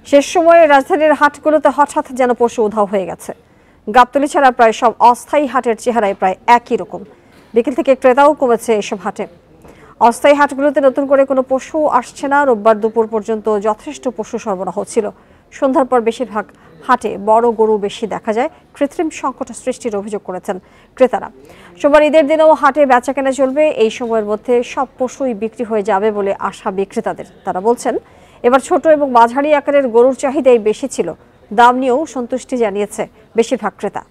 শেষ সময়ে রাজধানীর হাটগুলোতে হঠাৎ যেন পশু উধাও হয়ে গেছে। গাবতলী ছাড়া প্রায় সব অস্থায়ী হাটের চেহারায় প্রায় একই রকম। বিকেল থেকে ক্রেতাও কমেছে এসব হাটে। অস্থায়ী হাটগুলোতে নতুন করে কোনো পশু আসছে না। রোববার দুপুর পর্যন্ত যথেষ্ট পশু সরবরাহ ছিল। সন্ধ্যার পর বেশিরভাগ হাটে বড় গরু বেশি দেখা যায়। কৃত্রিম সংকট সৃষ্টির অভিযোগ করেছেন ক্রেতারা। সোমবার ঈদের দিনেও হাটে বেচাকেনা চলবে। এই সময়ের মধ্যে সব পশুই বিক্রি হয়ে যাবে বলে আশা বিক্রেতাদের। তারা বলছেন, এবার ছোট এবং মাঝারি আকারের গরুর চাহিদাই বেশি ছিল। দাম নিয়েও সন্তুষ্টি জানিয়েছে বেশিরভাগ ক্রেতা।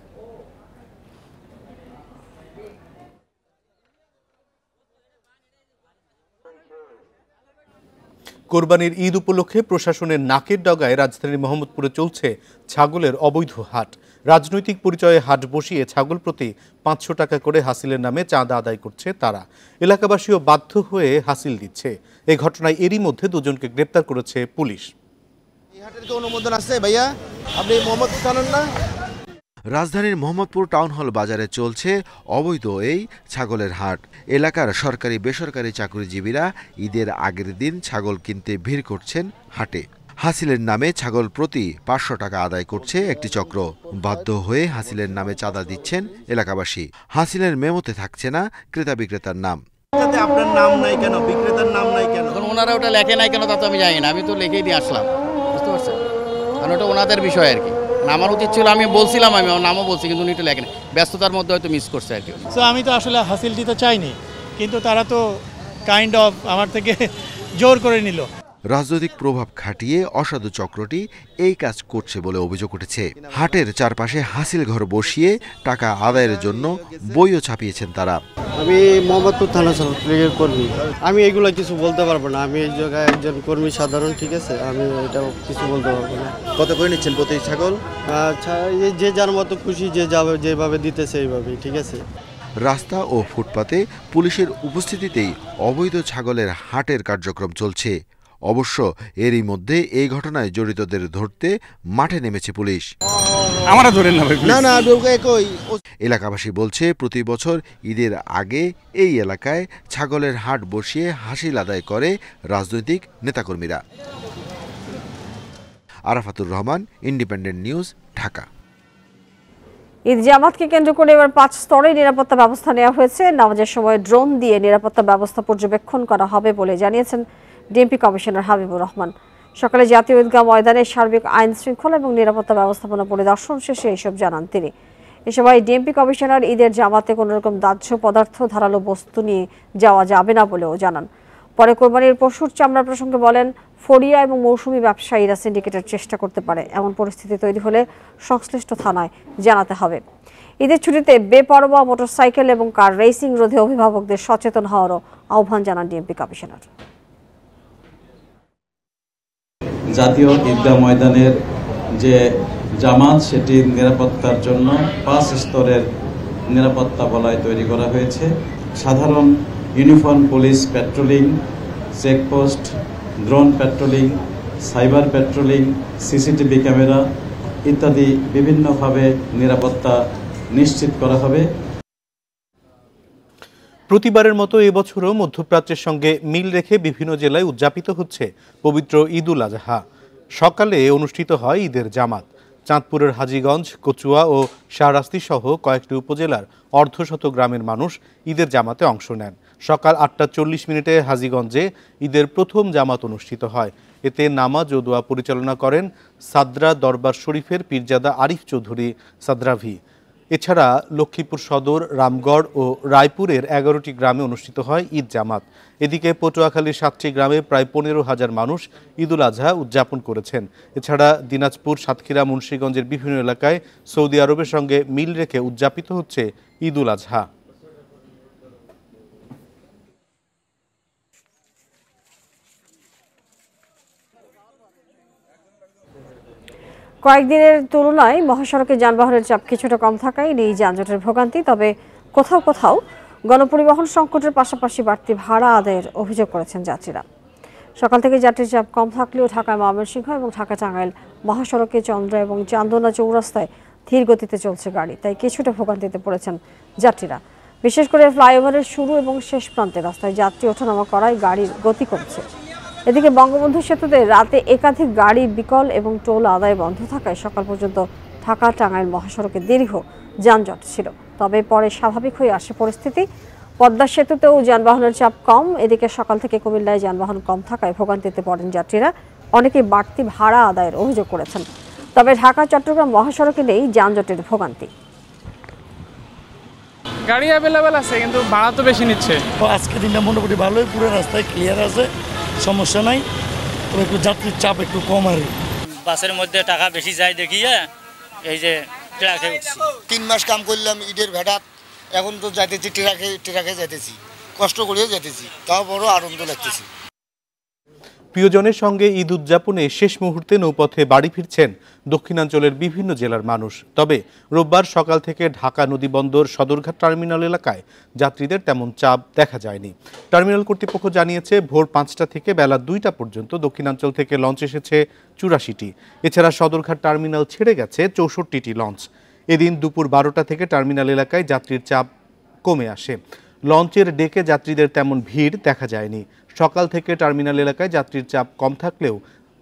কোরবানির ঈদ উপলক্ষে প্রশাসনের নাকের ডগায় রাজধানীর মোহাম্মদপুরে চলছে ছাগলের অবৈধ হাট। রাজনৈতিক পরিচয়ে হাট বসিয়ে ছাগল প্রতি 500 টাকা করে হাসিলের নামে চাঁদা আদায় করছে তারা। এলাকাবাসীও বাধ্য হয়ে হাসিল দিচ্ছে। এই ঘটনায় এরই মধ্যে দুজনকে গ্রেপ্তার করেছে পুলিশ। এই হাটের কি অনুমোদন আছে ভাইয়া? আপনি মোহাম্মদপুর জানেন না? রাজধানীর মোহাম্মদপুর টাউন হল বাজারে চলছে অবৈধ এই ছাগলের হাট। এলাকার সরকারি বেসরকারি চাকরিজীবীরা ঈদের আগের দিন ছাগল কিনতে ভিড় করছেন হাটে। হাসিলের নামে ছাগল প্রতি 500 টাকা আদায় করছে একটি চক্র। বাধ্য হয়ে হাসিলের নামে চাঁদা দিচ্ছেন এলাকাবাসী। হাসিলের মেমোতে থাকছে না ক্রেতা বিক্রেতার নাম। আপনার নাম নাই কেন, বিক্রেতার নাম নাই কেন? এখন ওনারা ওটা লেখে নাই কেন তা তো আমি জানি না। আমি তো লিখেই দিয়ে আসলাম, বুঝতে পারছেন? কারণ ওটা ওনাদের বিষয় আর কি। আমার উচিত ছিল, আমি বলছিলাম, আমি আমার নামও বলছি, কিন্তু উনি এটা লেখেন, ব্যস্ততার মধ্যে হয়তো মিস করছে আর কি। সো আমি তো আসলে হাসিল দিতে চাইনি, কিন্তু তারা তো কাইন্ড অফ আমার থেকে জোর করে নিল। রাজনৈতিক প্রভাব খাটিয়ে অসাধু চক্রটি এই কাজ করছে বলে অভিযোগ উঠেছে। হাটের চারপাশে হাসিল ঘর বসিয়ে টাকা আদায়ের জন্য বইও ছাপিয়েছেন তারা। আমি মোহাম্মদপুর থানা ছাত্রলীগের কর্মী। আমি এগুলো কিছু বলতে পারবো না। আমি এই জায়গায় একজন কর্মী সাধারণ, ঠিক আছে? আমি এটা কিছু বলতে পারবো না। কত করে নিচ্ছেন প্রতি ছাগল? যে যার মতো খুশি, যে যাবে যেভাবে দিতেছে এইভাবেই, ঠিক আছে? রাস্তা ও ফুটপাতে পুলিশের উপস্থিতিতেই অবৈধ ছাগলের হাটের কার্যক্রম চলছে। অবশ্য এরই মধ্যে এই ঘটনায় জড়িতদের ধরতে মাঠে নেমেছে পুলিশ। এলাকাবাসী বলছে, প্রতি বছর ঈদের আগে এই এলাকায় ছাগলের হাট বসিয়ে হাসিল আদায় করে রাজনৈতিক নেতাকর্মীরা। Arafatur Rahman, independent news, Dhaka. ঈদ জামাতকে কেন্দ্র করে এবার 5 স্তরে নিরাপত্তা ব্যবস্থা নেওয়া হয়েছে। নামাজের সময় ড্রোন দিয়ে নিরাপত্তা ব্যবস্থা পর্যবেক্ষণ করা হবে বলে জানিয়েছেন ডিএমপি কমিশনার হাবিবুর রহমান। সকালে জাতীয় ঈদগাহ ময়দানে সার্বিক আইন শৃঙ্খলা এবং নিরাপত্তা ব্যবস্থাপনা পরিদর্শন শেষে এসব জানান তিনি। এ সময় ডিএমপি কমিশনার ঈদের জামাতে কোনো রকম দাহ্য পদার্থ, ধারালো বস্তু নিয়ে যাওয়া যাবে না বলেও জানান। পরে কোরবানির পশুর চামড়া প্রসঙ্গে বলেন, ফড়িয়া এবং মৌসুমি ব্যবসায়ীরা সিন্ডিকেটের চেষ্টা করতে পারে। এমন পরিস্থিতি তৈরি হলে সংশ্লিষ্ট থানায় জানাতে হবে। ঈদের ছুটিতে বেপরোয়া মোটরসাইকেল এবং কার রেসিং রোধে অভিভাবকদের সচেতন হওয়ারও আহ্বান জানান ডিএমপি কমিশনার। জাতীয় ঈদগাহ ময়দানের যে জামাত, সেটির নিরাপত্তার জন্য 5 স্তরের নিরাপত্তা বলয় তৈরি করা হয়েছে। সাধারণ uniform police patrolling, checkpost, drone patrolling, cyber patrolling, CCTV camera ইত্যাদি বিভিন্নভাবে নিরাপত্তা নিশ্চিত করা হবে। প্রতিবারের মতো এবছরও মধ্যপ্রাচ্যের সঙ্গে মিল রেখে বিভিন্ন জেলায় উদযাপিত হচ্ছে পবিত্র ঈদুল আজহা। সকালে অনুষ্ঠিত হয় ঈদের জামাত। চাঁদপুরের হাজীগঞ্জ, কচুয়া ও শাহরাস্তি সহ কয়েকটি উপজেলার অর্ধশত গ্রামের মানুষ ঈদের জামাতে অংশ নেন। সকাল 8:40 হাজীগঞ্জে ঈদের প্রথম জামাত অনুষ্ঠিত হয়। এতে নামাজ ও দোয়া পরিচালনা করেন সাদরা দরবার শরীফের পীরজাদা আরিফ চৌধুরী সাদরাভি। এছাড়া লক্ষ্মীপুর সদর, রামগড় ও রায়পুরের 11টি গ্রামে অনুষ্ঠিত হয় ঈদ জামাত। এদিকে পটুয়াখালীর 7টি গ্রামে প্রায় 15,000 মানুষ ঈদুল আজহা উদযাপন করেছেন। এছাড়া দিনাজপুর, সাতক্ষীরা, মুন্সিগঞ্জের বিভিন্ন এলাকায় সৌদি আরবের সঙ্গে মিল রেখে উদযাপিত হচ্ছে ঈদুল আজহা। কয়েকদিনের তুলনায় মহাসড়কে যানবাহনের চাপ কিছুটা কম থাকায় নেই যানজটের ভোগান্তি। তবে কোথাও কোথাও গণপরিবহন সংকটের পাশাপাশি বাড়তি ভাড়া আদায়ের অভিযোগ করেছেন যাত্রীরা। সকাল থেকে যাত্রীর চাপ কম থাকলেও ঢাকায় ময়মনসিংহ এবং ঢাকা টাঙ্গাইল মহাসড়কে চন্দ্রা এবং চান্দনা চৌরাস্তায় ধীর গতিতে চলছে গাড়ি, তাই কিছুটা ভোগান্তিতে পড়েছেন যাত্রীরা। বিশেষ করে ফ্লাইওভারের শুরু এবং শেষ প্রান্তে রাস্তায় যাত্রী ওঠানামা করায় গাড়ির গতি কমছে। এদিকে বঙ্গবন্ধু সেতুতে রাতে একাধিক গাড়ি বিকল এবং টোল আদায় বন্ধ থাকায় সকাল পর্যন্ত ঢাকা টাঙ্গাইল মহাসড়কে দীর্ঘ যানজট ছিল। তবে পরে স্বাভাবিক হয়ে আসে পরিস্থিতি। পদ্মা সেতুতেও যানবাহনের চাপ কম। এদিকে সকাল থেকে কুমিল্লায় যানবাহন কম থাকায় ভোগান্তিতে পড়েন যাত্রীরা। অনেকে বাড়তি ভাড়া আদায়ের অভিযোগ করেছেন। তবে ঢাকা চট্টগ্রাম মহাসড়কে নেই যানজটের ভোগান্তি। গাড়ি অ্যাভেলেবেল আছে, কিন্তু ভাড়া তো বেশি নিচ্ছে। আজকে দিনটা মোটামুটি ভালোই, পুরো রাস্তায় ক্লিয়ার আছে, সমস্যা নাই। তবে একটু যাত্রীর চাপ একটু কম আর বাসের মধ্যে টাকা বেশি যায় দেখিয়ে এই যে ট্রাকে উঠছি। 3 মাস কাম করলাম ঈদের ভেড়াত, এখন তো যাইতেছি ট্রাকে যাইতেছি, কষ্ট করেও যাইতেছি, তাও বড় আনন্দ লাগতেছে। প্রিয়জনের সঙ্গে ঈদ উদযাপনে শেষ মুহূর্তে নৌপথে বাড়ি ফিরছেন দক্ষিণাঞ্চলের বিভিন্ন জেলার মানুষ। তবে রোববার সকাল থেকে ঢাকা নদীবন্দর সদরঘাট টার্মিনাল এলাকায় যাত্রীদের তেমন চাপ দেখা যায়নি। টার্মিনাল কর্তৃপক্ষ জানিয়েছে ভোর 5টা থেকে বেলা 2টা পর্যন্ত দক্ষিণাঞ্চল থেকে লঞ্চ এসেছে 84টি। এছাড়া সদরঘাট টার্মিনাল ছেড়ে গেছে 64টি লঞ্চ। এদিন দুপুর 12টা থেকে টার্মিনাল এলাকায় যাত্রীর চাপ কমে আসে। লঞ্চের ডেকে যাত্রীদের তেমন ভিড় দেখা যায়নি। সকাল থেকে টার্মিনাল এলাকায় যাত্রীর চাপ কম থাকলেও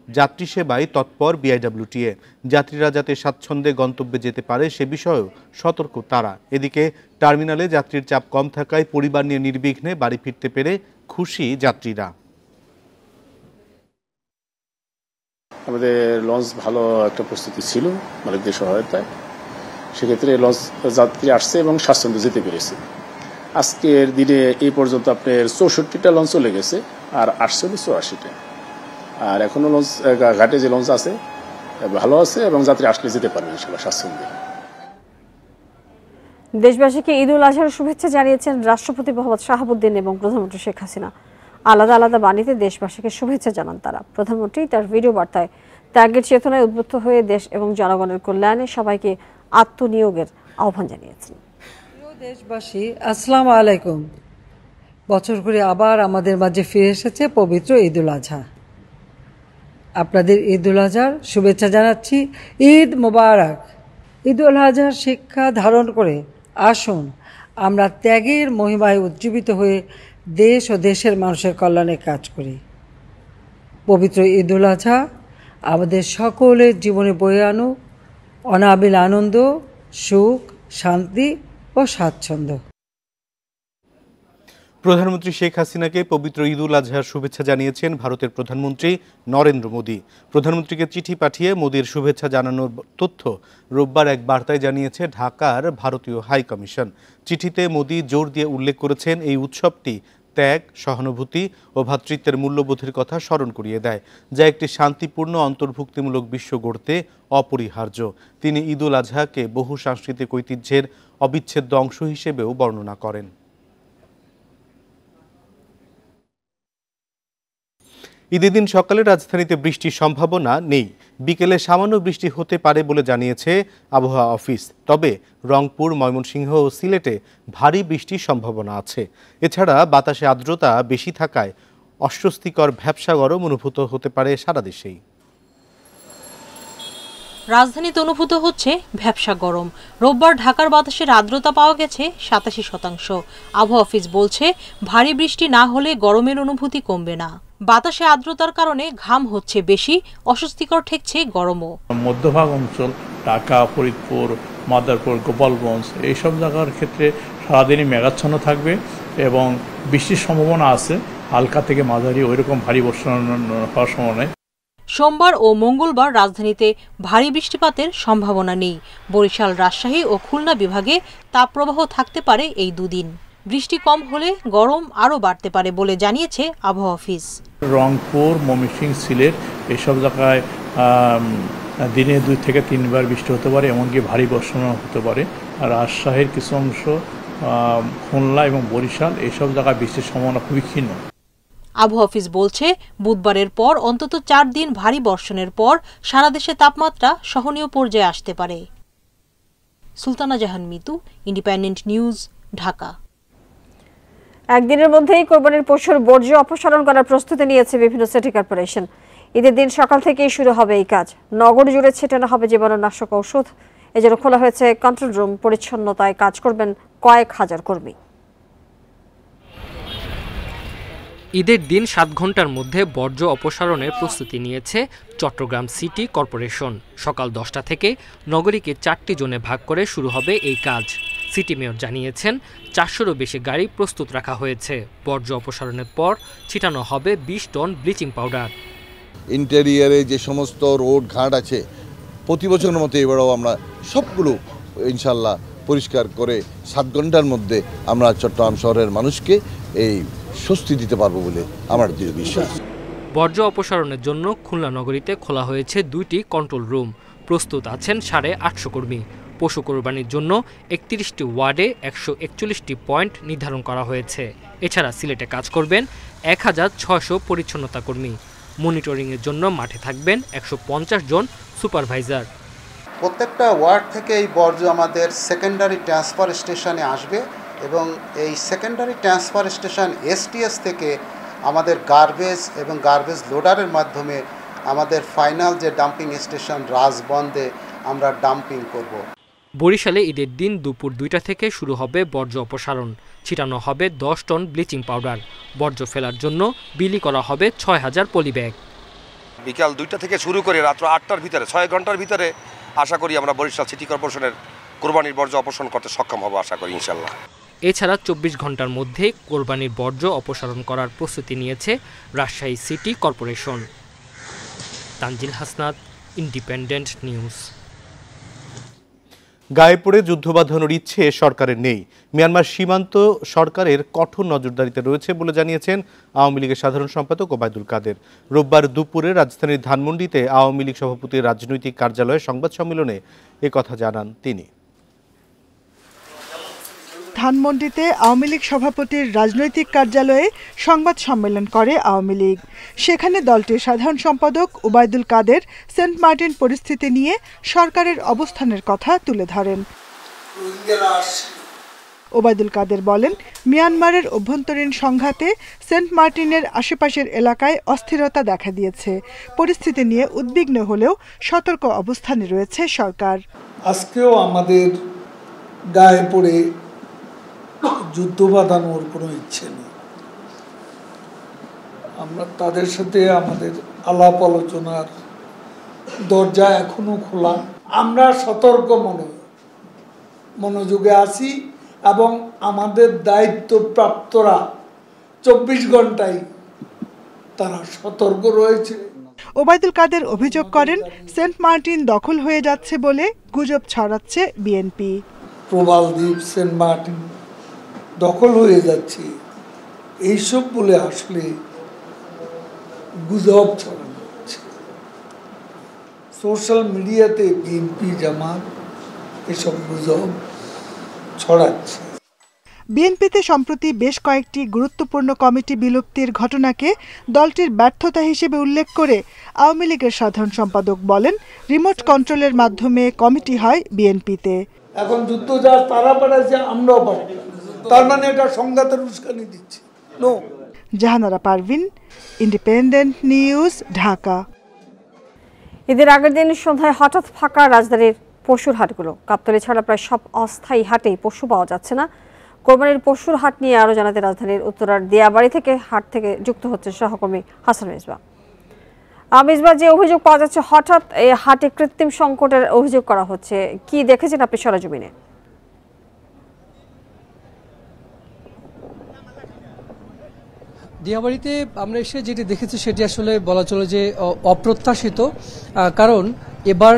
যাত্রী সেবায় তৎপর বিআইডব্লিউটিএ। যাত্রীরা যাতে স্বাচ্ছন্দ্যে গন্তব্যে যেতে পারে সে বিষয়েও সতর্ক তারা। এদিকে টার্মিনালে যাত্রীর চাপ কম থাকায় পরিবার নিয়ে নির্বিঘ্নে বাড়ি ফিরতে পেরে খুশি যাত্রীরা। আমাদের লঞ্চ ভালো একটা প্রস্তুতি ছিল মালিকদের সহায়তায়, সেক্ষেত্রে লঞ্চ যাত্রী আসছে এবং স্বাচ্ছন্দ্যে যেতে পেরেছে। আজকের দিনে এই পর্যন্ত আপনার 64টা লঞ্চ চলে গেছে, আর আসছে 84টা। আর এখনো লঞ্চ ঘাটে যে লঞ্চ আছে ভালো আছে এবং যাত্রী আসলে যেতে পারবে ইনশাআল্লাহ স্বাচ্ছন্দ্যে। দেশবাসীকে ঈদ উল আজহার শুভেচ্ছা জানিয়েছেন রাষ্ট্রপতি মোহাম্মদ শাহাবুদ্দিন এবং প্রধানমন্ত্রী শেখ হাসিনা। আলাদা আলাদা বাণীতে দেশবাসীকে শুভেচ্ছা জানান তারা। প্রধানমন্ত্রী তার ভিডিও বার্তায় ত্যাগের চেতনায় উদ্বুদ্ধ হয়ে দেশ এবং জনগণের কল্যাণে সবাইকে আত্মনিয়োগের আহ্বান জানিয়েছেন। দেশবাসী, আসসালামু আলাইকুম। বছর ঘুরে আবার আমাদের মাঝে ফিরে এসেছে পবিত্র ঈদ উল আজহা। আপনাদের ঈদ উল আজহার শুভেচ্ছা জানাচ্ছি। ঈদ মোবারক। ঈদ উল আজহার শিক্ষা ধারণ করে আসুন আমরা ত্যাগের মহিমায় উজ্জীবিত হয়ে দেশ ও দেশের মানুষের কল্যাণে কাজ করি। পবিত্র ঈদ উল আজহা আমাদের সকলের জীবনে বয়ে আনুক অনাবিল আনন্দ, সুখ, শান্তি ও স্বাচ্ছন্দ্য। প্রধানমন্ত্রী শেখ হাসিনাকে পবিত্র ঈদ উল আজহার শুভেচ্ছা জানিয়েছেন ভারতের প্রধানমন্ত্রী নরেন্দ্র মোদী। প্রধানমন্ত্রীকে চিঠি পাঠিয়ে মোদীর শুভেচ্ছা জানানোর তথ্য রোববার এক বার্তায় জানিয়েছে ঢাকার ভারতীয় হাই কমিশন। চিঠিতে মোদী জোর দিয়ে উল্লেখ করেছেন এই উৎসবটি ত্যাগ, সহানুভূতি ও ভ্রাতৃত্বের মূল্যবোধের কথা স্মরণ করিয়ে দেয়, যা একটি শান্তিপূর্ণ অন্তর্ভুক্তিমূলক বিশ্ব গড়তে অপরিহার্য। তিনি ঈদ উল আজহাকে বহু সাংস্কৃতিক ঐতিহ্যের অবিচ্ছেদ্য অংশ হিসেবেও বর্ণনা করেন। ঈদের দিন সকালে রাজধানীতে বৃষ্টির সম্ভাবনা নেই। বিকেলে সামান্য বৃষ্টি হতে পারে বলে জানিয়েছে আবহাওয়া অফিস। তবে রংপুর, ময়মনসিংহ ও সিলেটে ভারী বৃষ্টির সম্ভাবনা আছে। এছাড়া বাতাসে আর্দ্রতা বেশি থাকায় অস্বস্তিকর ভ্যাপসা গরম অনুভূত হতে পারে সারা দেশেই। রাজধানীতে অনুভূত হচ্ছে ভ্যাপসা গরম। রোববার ঢাকার বাতাসের আর্দ্রতা পাওয়া গেছে 87%। আবহাওয়া অফিস বলছে ভারী বৃষ্টি না হলে গরমের অনুভূতি কমবে না। বাতাসে আর্দ্রতার কারণে ঘাম হচ্ছে বেশি, অস্বস্তিকর ঠেকছে গরমও। মধ্যভাগ অঞ্চল ঢাকা, ফরিদপুর, মাদারপুর, গোপালগঞ্জ এইসব জায়গার ক্ষেত্রে সারাদিনই মেঘাচ্ছন্ন থাকবে এবং বৃষ্টির সম্ভাবনা আছে। হালকা থেকে মাঝারি ওইরকম ভারী বর্ষণ হওয়ার সম্ভাবনা নেই। সোমবার ও মঙ্গলবার রাজধানীতে ভারী বৃষ্টিপাতের সম্ভাবনা নেই। বরিশাল, রাজশাহী ও খুলনা বিভাগে তাপপ্রবাহ থাকতে পারে এই দুদিন। বৃষ্টি কম হলে গরম আরও বাড়তে পারে বলে জানিয়েছে আবহাওয়া অফিস। রংপুর, ময়মনসিংহ, সিলেট এসব জায়গায় দিনে 2 থেকে 3 বার বৃষ্টি হতে পারে, এমনকি ভারী বর্ষণ হতে পারে। আর রাজশাহীর কিছু অংশ, খুলনা এবং বরিশাল এসব জায়গায় বৃষ্টির সম্ভাবনা খুবই ক্ষীণ। আবহাওয়া অফিস বলছে বুধবারের পর অন্তত 4 দিন ভারী বর্ষণের পর সারা দেশে তাপমাত্রা সহনীয় পর্যায়ে আসতে পারে। সুলতানা জাহান মিতু, ইন্ডিপেন্ডেন্ট নিউজ, ঢাকা। একদিনের মধ্যেই কোরবানির পশুর বর্জ্য অপসারণ করার প্রস্তুতি নিয়েছে বিভিন্ন সিটি কর্পোরেশন। ঈদের দিন সকাল থেকেই শুরু হবে এই কাজ। নগর জুড়ে ছেটানো হবে জীবাণুনাশক ঔষধ। এজন্য খোলা হয়েছে কন্ট্রোল রুম। পরিচ্ছন্নতায় কাজ করবেন কয়েক হাজার কর্মী। ঈদের দিন 7 ঘন্টার মধ্যে বর্জ্য অপসারণের প্রস্তুতি নিয়েছে চট্টগ্রাম সিটি কর্পোরেশন। সকাল 10টা থেকে নগরীকে 4টি জোনে ভাগ করে শুরু হবে এই কাজ। সিটি মেয়র জানিয়েছেন 400-রও বেশি গাড়ি প্রস্তুত রাখা হয়েছে। বর্জ্য অপসারণের পর ছিটানো হবে 20 টন ব্লিচিং পাউডার। ইন্টেরিয়ারে যে সমস্ত রোড ঘাট আছে প্রতি বছরের মতো এবারেও আমরা সবগুলো ইনশাল্লাহ পরিষ্কার করে 7 ঘন্টার মধ্যে আমরা চট্টগ্রাম শহরের মানুষকে এই স্বস্তি দিতে পারবো বলে আমার দৃঢ় বিশ্বাস। বর্জ্য অপসারণের জন্য খুলনা নগরীতে খোলা হয়েছে 2টি কন্ট্রোল রুম। প্রস্তুত আছেন 850 কর্মী। পশু কোরবানির জন্য 31টি ওয়ার্ডে 141টি পয়েন্ট নির্ধারণ করা হয়েছে। এছাড়া সিলেটে কাজ করবেন 1600 পরিচ্ছন্নতা কর্মী। মনিটরিংয়ের জন্য মাঠে থাকবেন 150 জন সুপারভাইজার। প্রত্যেকটা ওয়ার্ড থেকে এই বর্জ্য আমাদের সেকেন্ডারি ট্রান্সফার স্টেশনে আসবে এবং এই সেকেন্ডারি ট্রান্সফার স্টেশন STS থেকে আমাদের গার্বেজ এবং গার্বেজ লোডারের মাধ্যমে আমাদের ফাইনাল যে ডাম্পিং স্টেশন রাজবন্দে আমরা ডাম্পিং করব। বরিশালে ঈদের দিন দুপুর 2টা থেকে শুরু হবে বর্জ্য অপসারণ। ছিটানো হবে 10 টন ব্লিচিং পাউডার। বর্জ্য ফেলার জন্য বিলি করা হবে 6000 পলিব্যাগ। বিকাল 2টা থেকে শুরু করে রাত্র 8টার ভিতরে 6 ঘন্টার ভিতরে আশা করি আমরা বরিশাল সিটি কর্পোরেশনের কোরবানির বর্জ্য অপসারণ করতে সক্ষম হব আশা করি ইনশাল্লাহ। এছাড়া 24 ঘন্টার মধ্যে কোরবানির বর্জ্য অপসারণ করার প্রস্তুতি নিয়েছে Rajshahi city corporation. Tanzil Hasnat, independent news. গায়ে পড়ে যুদ্ধ বাঁধানোর ইচ্ছে সরকারের নেই। মিয়ানমার সীমান্ত সরকারের কঠোর নজরদারিতে রয়েছে বলে জানিয়েছেন আওয়ামী লীগের সাধারণ সম্পাদক ওবায়দুল কাদের। রোববার দুপুরে রাজধানীর ধানমন্ডিতে আওয়ামী লীগ সভাপতির রাজনৈতিক কার্যালয়ে সংবাদ সম্মেলনে একথা জানান তিনি। ধানমন্ডিতে আওয়ামী লীগ সভাপতির রাজনৈতিক কার্যালয়ে সংবাদ সম্মেলন করে আওয়ামী লীগ। সেখানে দলটির সাধারণ সম্পাদক ওবায়দুল কাদের সেন্ট মার্টিন পরিস্থিতি নিয়ে সরকারের অবস্থানের কথা তুলে ধরেন। ওবায়দুল কাদের বলেন, মিয়ানমারের অভ্যন্তরীণ সংঘাতে সেন্ট মার্টিনের আশেপাশের এলাকায় অস্থিরতা দেখা দিয়েছে। পরিস্থিতি নিয়ে উদ্বিগ্ন হলেও সতর্ক অবস্থানে রয়েছে সরকার। আজকেও আমাদের গায়ে পড়ে যুদ্ধ বাঁধানোর কোনো ইচ্ছে নেই। আমরা তাদের সাথে আমাদের আলাপ আলোচনার দরজা এখনো খোলা। আমরা সতর্ক মনোযোগে আছি এবং আমাদের দায়িত্বপ্রাপ্তরা 24 ঘন্টায় তারা সতর্ক রয়েছে। ওবায়দুল কাদের অভিযোগ করেন, সেন্ট মার্টিন দখল হয়ে যাচ্ছে বলে গুজব ছড়াচ্ছে বিএনপি। প্রবাল দ্বীপ, সেন্ট মার্টিন দখল হয়ে যাচ্ছে এইসব বলে আসলে গুজব ছড়ানো হচ্ছে। সোশ্যাল মিডিয়াতে বিএনপি জামাত এসব গুজব ছড়াচ্ছে। বিএনপিতে সম্প্রতি বেশ কয়েকটি গুরুত্বপূর্ণ কমিটি বিলুপ্তির ঘটনাকে দলটির ব্যর্থতা হিসেবে উল্লেখ করে আওয়ামী লীগের সাধারণ সম্পাদক বলেন, রিমোট কন্ট্রোলের মাধ্যমে কমিটি হয় বিএনপিতে। এখন যুদ্ধ যা তারা পাঠাচ্ছে আমরাও পাঠাই, তার মানে এটা সংঘাতের উস্কানি দিচ্ছে। No. Jahanara Parvin, independent news, Dhaka. ঈদের আগের দিন সন্ধ্যায় হঠাৎ ফাঁকা রাজধানীর পশুর হাটগুলো। গাবতলী ছাড়া প্রায় সব অস্থায়ী হাটেই পশু পাওয়া যাচ্ছে না। কোরবানির পশুর হাট নিয়ে আরো জানাতে রাজধানীর উত্তরার দিয়াবাড়ি থেকে হাট থেকে যুক্ত হচ্ছে সহকর্মী হাসান মিসবা। মিসবা, যে অভিযোগ পাওয়া যাচ্ছে হঠাৎ এই হাটে কৃত্রিম সংকটের অভিযোগ করা হচ্ছে, কি দেখেছেন আপনি সরেজমিনে? দিয়াবাড়িতে আমরা এসে যেটি দেখেছি সেটি আসলে বলা চলে যে অপ্রত্যাশিত, কারণ এবার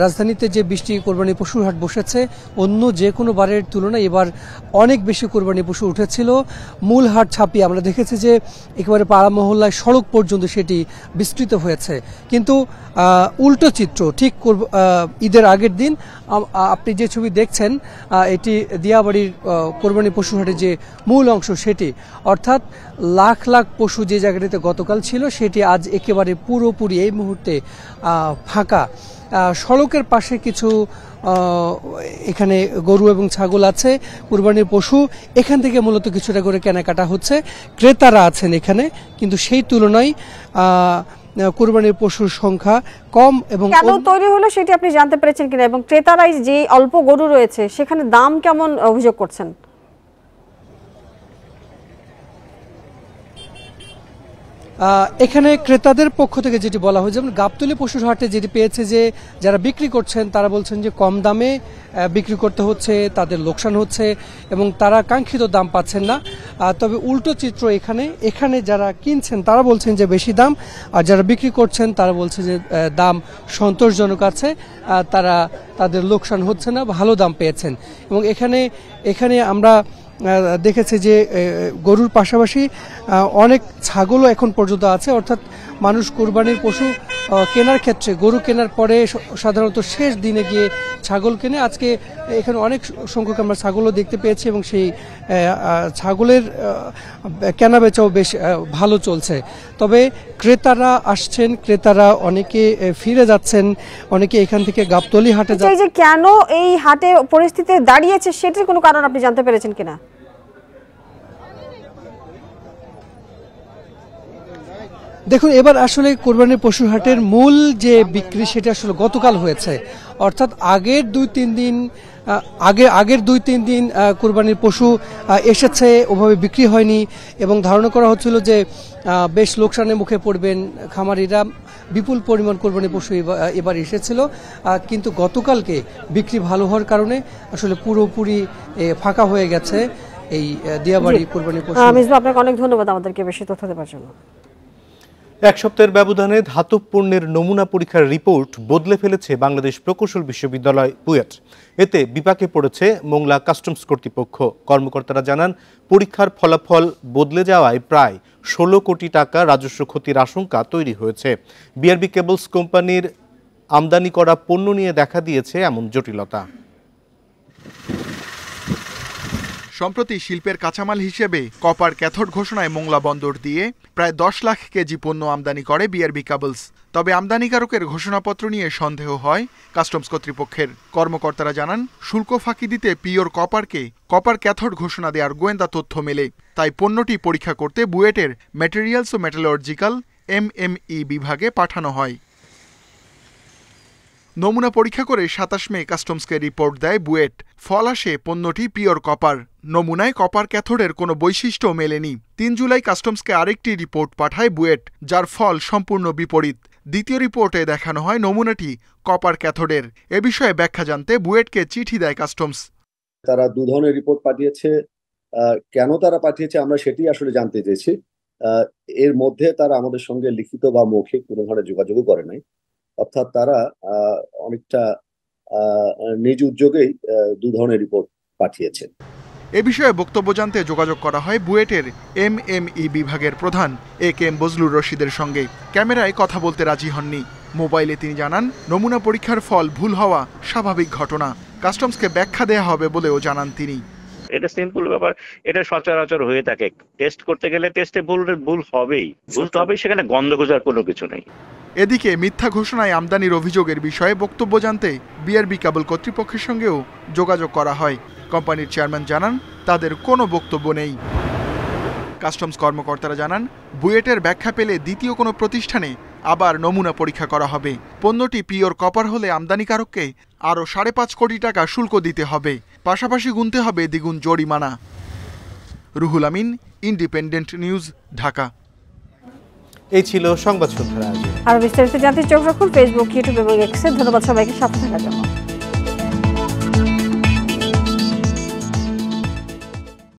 রাজধানীতে যে 20টি কোরবানি পশুর হাট বসেছে অন্য যে কোনো বারের তুলনায় এবার অনেক বেশি কোরবানি পশু উঠেছিল। মূল হাট ছাপিয়ে আমরা দেখেছি যে একেবারে পাড়া মহল্লায় সড়ক পর্যন্ত সেটি বিস্তৃত হয়েছে। কিন্তু উল্টো চিত্র, ঠিক ঈদের আগের দিন আপনি যে ছবি দেখছেন এটি দিয়াবাড়ির কোরবানি পশু হাটের যে মূল অংশ সেটি, অর্থাৎ লাখ লাখ পশু যে জায়গাটিতে গতকাল ছিল সেটি আজ একেবারে পুরোপুরি এই মুহূর্তে ফাঁকা। সড়কের পাশে কিছু এখানে গরু এবং ছাগল আছে, কুরবানির পশু, এখান থেকে মূলত কিছুটা করে কেনাকাটা হচ্ছে। ক্রেতারা আছেন এখানে, কিন্তু সেই তুলনায় কুরবানির পশুর সংখ্যা কম। এবং কেন তৈরি হলো সেটি আপনি জানতে পেরেছেন কিনা, এবং ক্রেতারাই যে অল্প গরু রয়েছে সেখানে দাম কেমন অভিযোগ করছেন? এখানে ক্রেতাদের পক্ষ থেকে যেটি বলা হয়, যেমন গাবতলী পশুর হাটে যেটি পেয়েছে যে যারা বিক্রি করছেন তারা বলছেন যে কম দামে বিক্রি করতে হচ্ছে, তাদের লোকসান হচ্ছে এবং তারা কাঙ্ক্ষিত দাম পাচ্ছেন না। তবে উল্টো চিত্র এখানে যারা কিনছেন তারা বলছেন যে বেশি দাম, আর যারা বিক্রি করছেন তারা বলছে যে দাম সন্তোষজনক আছে, তাদের লোকসান হচ্ছে না, ভালো দাম পেয়েছেন। এবং এখানে আমরা দেখেছি যে গরুর পাশাপাশি অনেক ছাগলও এখন পর্যন্ত আছে, অর্থাৎ মানুষ কুরবানির পশু কেনার ক্ষেত্রে গরু কেনার পরে সাধারণত শেষ দিনে গিয়ে ছাগল কেনে। আজকে এখানে অনেক সংখ্যক আমরা ছাগলও দেখতে পেয়েছি এবং সেই ছাগলের কেনা বেচাও বেশ ভালো চলছে। তবে ক্রেতারা আসছেন, ক্রেতারা অনেকে ফিরে যাচ্ছেন, অনেকে এখান থেকে গাবতলী হাটে যাচ্ছেন। এই যে কেন এই হাটে পরিস্থিতি দাঁড়িয়েছে সেটার কোনো কারণ আপনি জানতে পেরেছেন কিনা? দেখুন, এবার আসলে কোরবানির পশুর হাটের মূল যে বিক্রি সেটা আসলে গতকাল হয়েছে, অর্থাৎ আগের দুই তিন দিন কোরবানির পশু এসেছে, ওভাবে বিক্রি হয়নি এবং ধারণা করা হচ্ছিল যে বেশ লোকসানের মুখে পড়বেন খামারিরা। বিপুল পরিমাণ কোরবানির পশু এবার এসেছিল, কিন্তু গতকালকে বিক্রি ভালো হওয়ার কারণে আসলে পুরোপুরি ফাঁকা হয়ে গেছে এই দিয়াবাড়ি কোরবানির পশু। মিসবাহ, আপনাকে অনেক ধন্যবাদ আমাদেরকে বেশি তথ্য দেওয়ার জন্য। এক সপ্তাহের ব্যবধানে ধাতব পণ্যের নমুনা পরীক্ষার রিপোর্ট বদলে ফেলেছে বাংলাদেশ প্রকৌশল বিশ্ববিদ্যালয় বুয়েট। এতে বিপাকে পড়েছে মোংলা কাস্টমস কর্তৃপক্ষ। কর্মকর্তারা জানান, পরীক্ষার ফলাফল বদলে যাওয়ায় প্রায় 16 কোটি টাকা রাজস্ব ক্ষতির আশঙ্কা তৈরি হয়েছে। বিআরবি কেবলস কোম্পানির আমদানি করা পণ্য নিয়ে দেখা দিয়েছে এমন জটিলতা। সম্প্রতি শিল্পের কাঁচামাল হিসেবে কপার ক্যাথোড ঘোষণায় মোংলা বন্দর দিয়ে প্রায় 10 লাখ কেজি পণ্য আমদানি করে বিআরবি কেবলস। তবে আমদানিকারকের ঘোষণাপত্র নিয়ে সন্দেহ হয় কাস্টমস কর্তৃপক্ষের। কর্মকর্তারা জানান, শুল্ক ফাঁকি দিতে পিওর কপারকে কপার ক্যাথোড ঘোষণা দেওয়ার গোয়েন্দা তথ্য মেলে। তাই পণ্যটি পরীক্ষা করতে বুয়েটের ম্যাটেরিয়ালস ও মেটালর্জিক্যাল MME বিভাগে পাঠানো হয়। নমুনা পরীক্ষা করে 27 মে কাস্টমসকে রিপোর্ট দেয় বুয়েট। ফল আসে পণ্যটি পিওর কপার। নমুনায় কপার ক্যাথোডের কোনো বৈশিষ্ট্য মেলেনি। 3 জুলাই কাস্টমসকে আরেকটি রিপোর্ট পাঠায় বুয়েট, যার ফল সম্পূর্ণ বিপরীত। দ্বিতীয় রিপোর্টে দেখানো হয় নমুনাটি কপার ক্যাথোডের। এ বিষয়ে ব্যাখ্যা জানতে বুয়েটকে চিঠি দেয় কাস্টমস। তারা 2 ধরনের রিপোর্ট পাঠিয়েছে, কেন তারা পাঠিয়েছে আমরা সেটি আসলে জানতে চেয়েছি। এর মধ্যে তারা আমাদের সঙ্গে লিখিত বা মৌখিক কোনো ধরনের যোগাযোগও করে নাই, অর্থাৎ তারা অনেকটা নিজ উদ্যোগেই 2 ধরনের রিপোর্ট পাঠিয়েছে। এ বিষয়ে বক্তব্য জানতে যোগাযোগ করা হয় বুয়েটের MME বিভাগের প্রধান AK-M বজলুর রশিদের সঙ্গে। ক্যামেরায় কথা বলতে রাজি হননি। মোবাইলে তিনি জানান, নমুনা পরীক্ষার ফল ভুল হওয়া স্বাভাবিক ঘটনা, কাস্টমসকে ব্যাখ্যা দেয়া হবে বলেও জানান তিনি। এটা সিম্পল ব্যাপার, এটা সচরাচর হয়ে থাকে। টেস্ট করতে গেলে টেস্টে ভুল হবেই, সেখানে গন্ধ খোঁজার কোনো কিছু নেই। এদিকে মিথ্যা ঘোষণায় আমদানির অভিযোগের বিষয়ে বক্তব্য জানতে বিআরবি কেবল কর্তৃপক্ষের সঙ্গেও যোগাযোগ করা হয়। কোম্পানির চেয়ারম্যান জানান, তাদের কোনো বক্তব্য নেই। কাস্টমস কর্মকর্তারা জানান, বুয়েটের ব্যাখ্যা পেলে দ্বিতীয় কোনো প্রতিষ্ঠানে আবার নমুনা পরীক্ষা করা হবে। পণ্যটি পিওর কপার হলে আমদানিকারককে আরও 5.5 কোটি টাকা শুল্ক দিতে হবে, পাশাপাশি গুনতে হবে দ্বিগুণ জরিমানা। Ruhul Amin, independent news, Dhaka. এই ছিল সংবাদ সন্ধ্যার আয়োজন। আর বিস্তারিত জানতে চোখ রাখুন ফেসবুক, ইউটিউব এবং এক্সে। ধন্যবাদ সবাইকে সাথে থাকার জন্য।